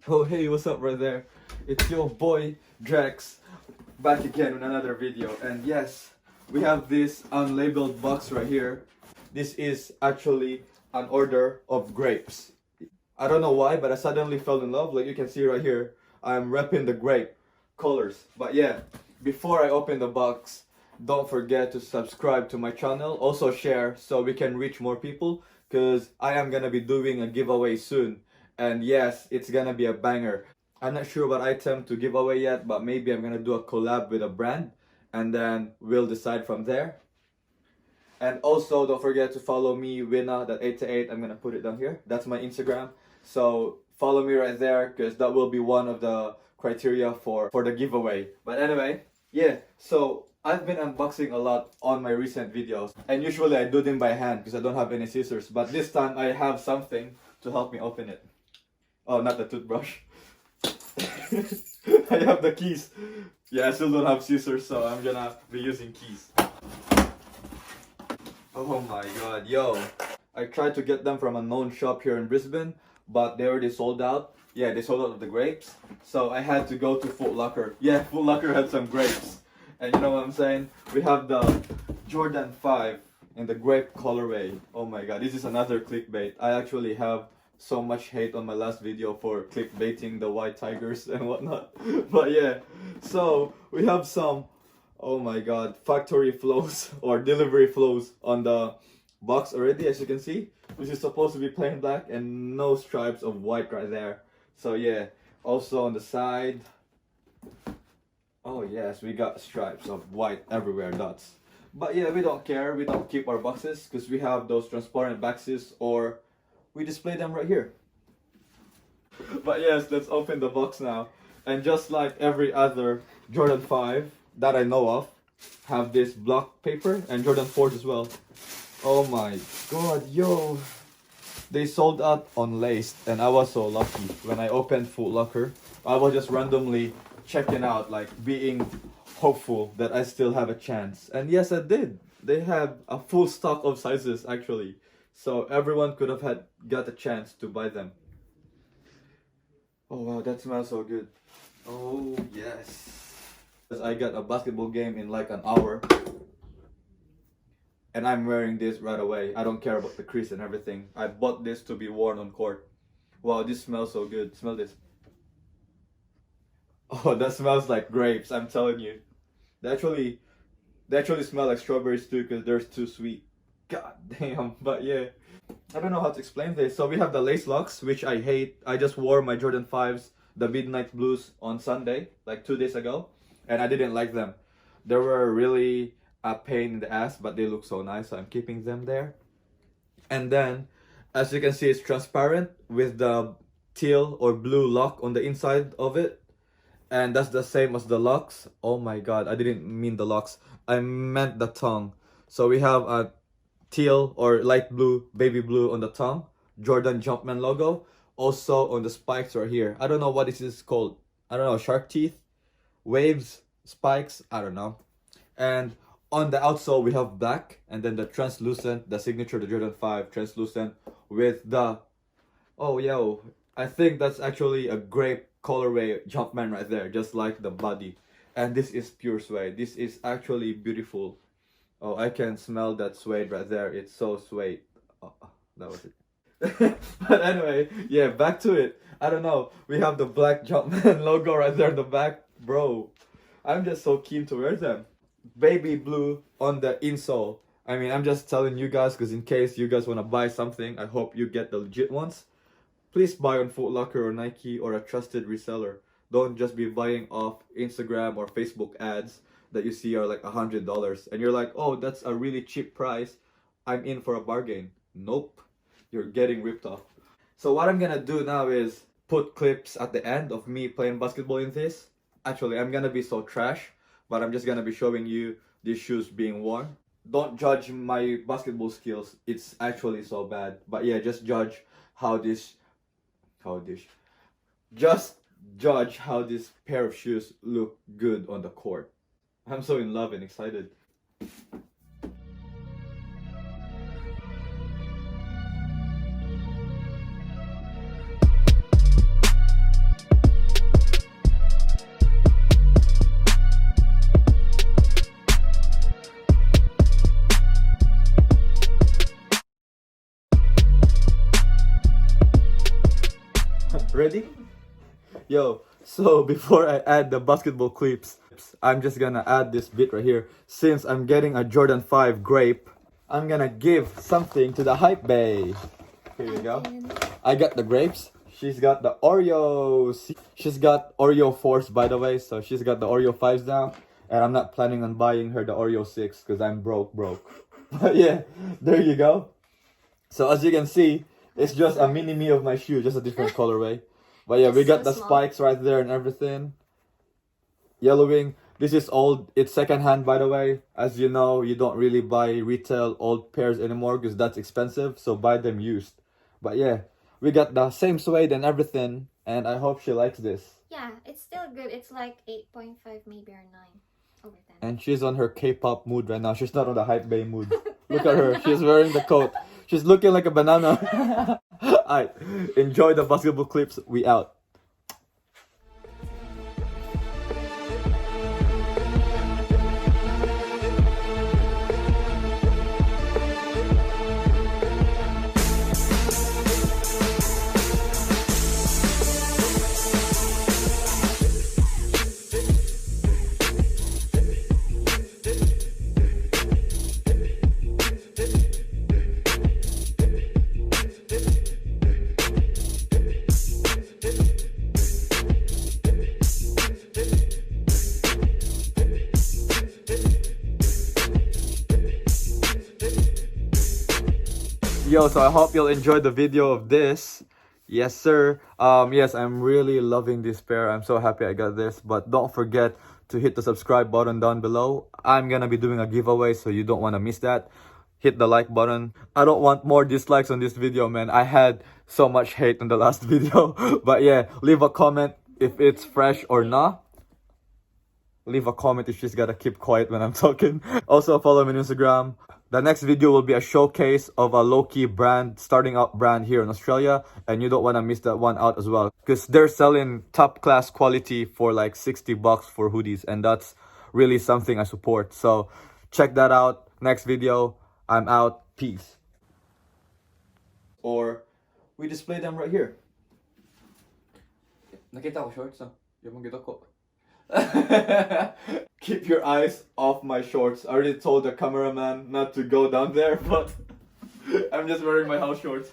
Oh hey, what's up right there? It's your boy Drex back again with another video. And yes, we have this unlabeled box right here. This is actually an order of grapes. I don't know why, but I suddenly fell in love. Like you can see right here, I'm repping the grape colors. But yeah, before I open the box, don't forget to subscribe to my channel. Also share so we can reach more people because I am gonna be doing a giveaway soon. And yes, it's gonna be a banger. I'm not sure what item to give away yet, but maybe I'm gonna do a collab with a brand and then we'll decide from there. And also don't forget to follow me, Winna.828. I'm gonna put it down here. That's my Instagram. So follow me right there because that will be one of the criteria for the giveaway. But anyway, yeah, so I've been unboxing a lot on my recent videos. And usually I do them by hand because I don't have any scissors. But this time I have something to help me open it. Oh, not the toothbrush. I have the keys. Yeah, I still don't have scissors, so I'm gonna be using keys. Oh my god, yo. I tried to get them from a known shop here in Brisbane, but they already sold out. Yeah, they sold out of the grapes. So I had to go to Foot Locker. Yeah, Foot Locker had some grapes. And you know what I'm saying? We have the Jordan 5 in the grape colorway. Oh my god, this is another clickbait. I actually have so much hate on my last video for clickbaiting the white tigers and whatnot. But yeah, so we have some, oh my god, factory flows or delivery flows on the box already, as you can see. This is supposed to be plain black and no stripes of white right there. So yeah, also on the side, oh yes, we got stripes of white everywhere, dots. But yeah, we don't care, we don't keep our boxes because we have those transparent boxes or we display them right here. But yes, let's open the box now. And just like every other Jordan 5 that I know of, have this block paper and Jordan 4s as well. Oh my god, yo. They sold out on laced and I was so lucky. When I opened Foot Locker, I was just randomly checking out, like being hopeful that I still have a chance. And yes, I did. They have a full stock of sizes actually. So everyone could have got a chance to buy them. Oh wow, that smells so good. Oh yes. I got a basketball game in like an hour. And I'm wearing this right away. I don't care about the crease and everything. I bought this to be worn on court. Wow, this smells so good. Smell this. Oh, that smells like grapes, I'm telling you. They actually smell like strawberries too because they're too sweet. God damn, but yeah. I don't know how to explain this. So we have the lace locks, which I hate. I just wore my Jordan 5s, the Midnight Blues, on Sunday, like 2 days ago, and I didn't like them. They were really a pain in the ass, but they look so nice, so I'm keeping them there. And then, as you can see, it's transparent with the teal or blue lock on the inside of it. And that's the same as the locks. Oh my god, I didn't mean the locks. I meant the tongue. So we have a teal or light blue, baby blue on the tongue, Jordan Jumpman logo. Also on the spikes right here. I don't know what this is called. I don't know, shark teeth, waves, spikes, I don't know. And on the outsole we have black and then the translucent, the signature, the Jordan 5 translucent with the, oh yo, I think that's actually a grape colorway Jumpman right there, just like the body. And this is pure suede. This is actually beautiful. Oh, I can smell that suede right there. It's so suede. Oh, that was it. But anyway, yeah, back to it. I don't know. We have the black Jumpman logo right there in the back. Bro, I'm just so keen to wear them. Baby blue on the insole. I mean, I'm just telling you guys because in case you guys want to buy something, I hope you get the legit ones. Please buy on Foot Locker or Nike or a trusted reseller. Don't just be buying off Instagram or Facebook ads that you see are like $100 and you're like, oh, that's a really cheap price, I'm in for a bargain. Nope, you're getting ripped off. So what I'm gonna do now is put clips at the end of me playing basketball in this. Actually, I'm gonna be so trash, but I'm just gonna be showing you these shoes being worn. Don't judge my basketball skills, it's actually so bad. But yeah, just judge just judge how this pair of shoes look good on the court. I'm so in love and excited. Ready? Yo, so before I add the basketball clips, I'm just gonna add this bit right here. Since I'm getting a Jordan 5 grape, I'm gonna give something to the hype bae. Here you go. I got the grapes. She's got the Oreos. She's got Oreo 4s, by the way, so she's got the Oreo 5s now. And I'm not planning on buying her the Oreo 6 because I'm broke. But yeah, there you go. So as you can see, it's just a mini me of my shoe, just a different colorway. But yeah, we got the spikes right there and everything. Yellowing. This is old. It's secondhand, by the way. As you know, you don't really buy retail old pairs anymore because that's expensive. So buy them used. But yeah, we got the same suede and everything. And I hope she likes this. Yeah, it's still good. It's like 8.5 maybe or 9 over 10. And she's on her K-pop mood right now. She's not on the hype bae mood. Look at her. She's wearing the coat. She's looking like a banana. Alright, enjoy the basketball clips. We out. Yo, so I hope you'll enjoy the video of this. Yes, sir. Yes, I'm really loving this pair. I'm so happy I got this. But don't forget to hit the subscribe button down below. I'm gonna be doing a giveaway, so you don't want to miss that. Hit the like button. I don't want more dislikes on this video, man. I had so much hate on the last video. But yeah, leave a comment if it's fresh or not. Leave a comment if she's gotta keep quiet when I'm talking. Also, follow me on Instagram. The next video will be a showcase of a low-key brand, starting up brand here in Australia. And you don't want to miss that one out as well. Because they're selling top-class quality for like 60 bucks for hoodies. And that's really something I support. So check that out. Next video, I'm out. Peace. Or we display them right here. Nakita ko shorts, no? Yung mga ko. Keep your eyes off my shorts. I already told the cameraman not to go down there, but I'm just wearing my house shorts.